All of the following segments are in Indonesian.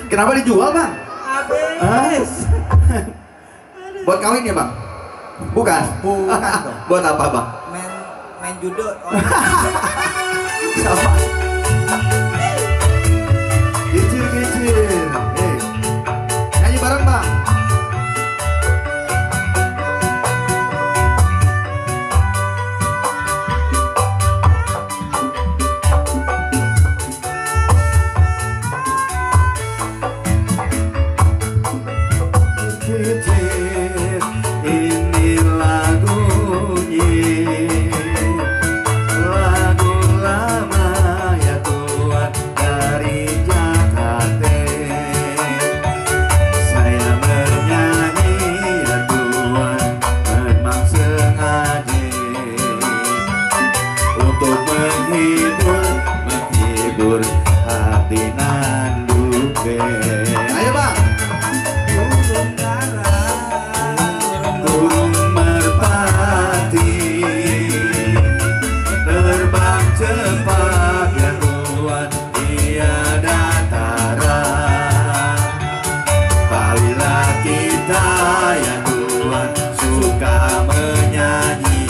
Kenapa dijual bang? Habis. Buat kawin ya bang? Bukan? Bukan. Buat apa bang? Main judo. Sama. Kecil. Nyanyi bareng bang. Ini lagunya, lagu lama ya Tuhan dari Jakarta. Saya menyanyi ya Tuhan memang sengaja untuk menghibur hati nan duka. Ayo bang. Burung merpati terbang cepat ya Tuhan tiada tara. Marilah kita ya Tuhan suka menyanyi,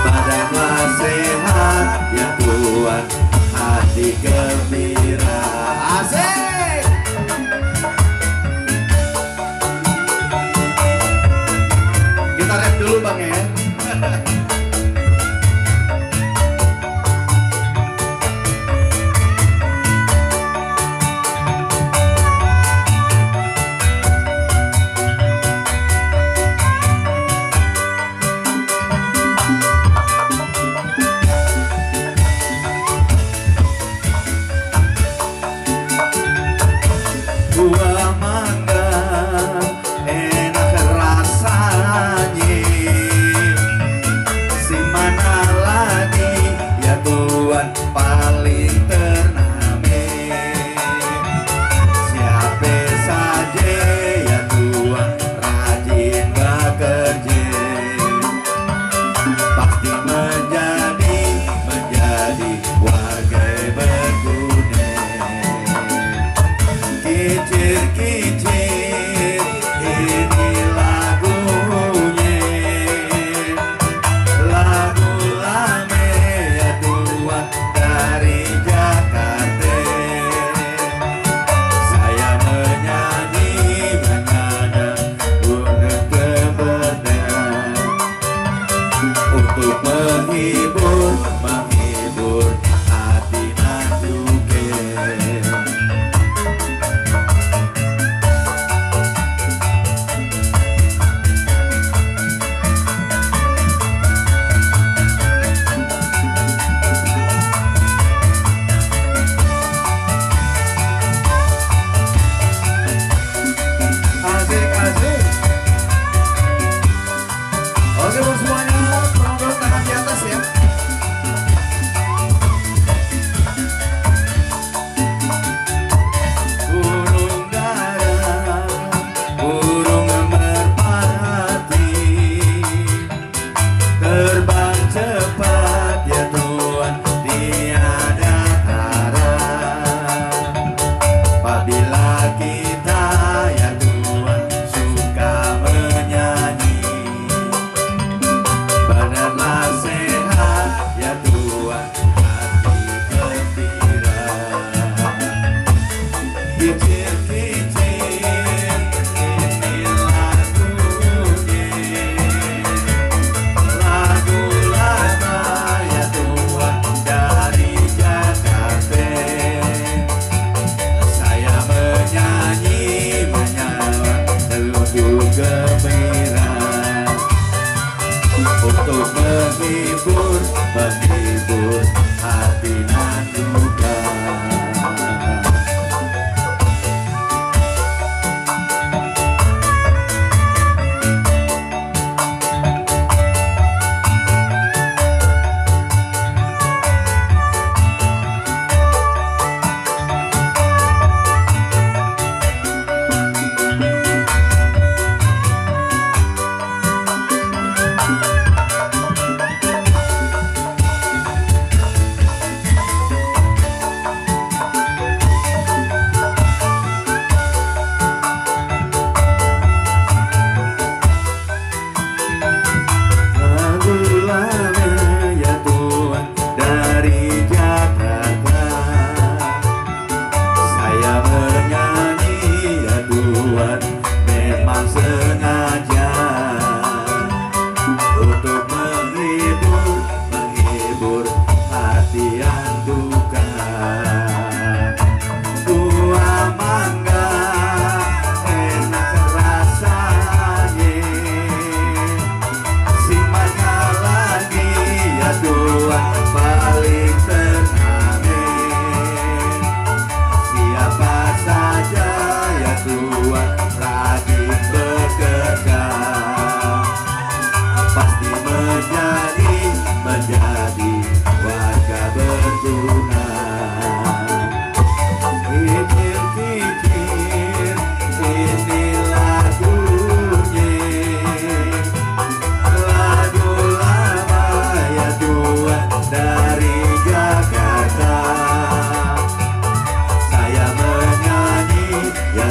badanlah sehat ya Tuhan hati gembira. Asik. Kita rap dulu bang ya. Buah mangga enak rasanya, si mana lagi ya Tuhan paling tername. Siapa saja ya Tuhan rajin bekerja, pasti menjadi warga berguna. Kicir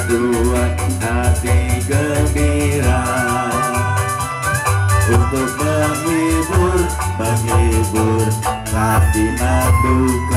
Tuhan hati gembira untuk menghibur hati duka.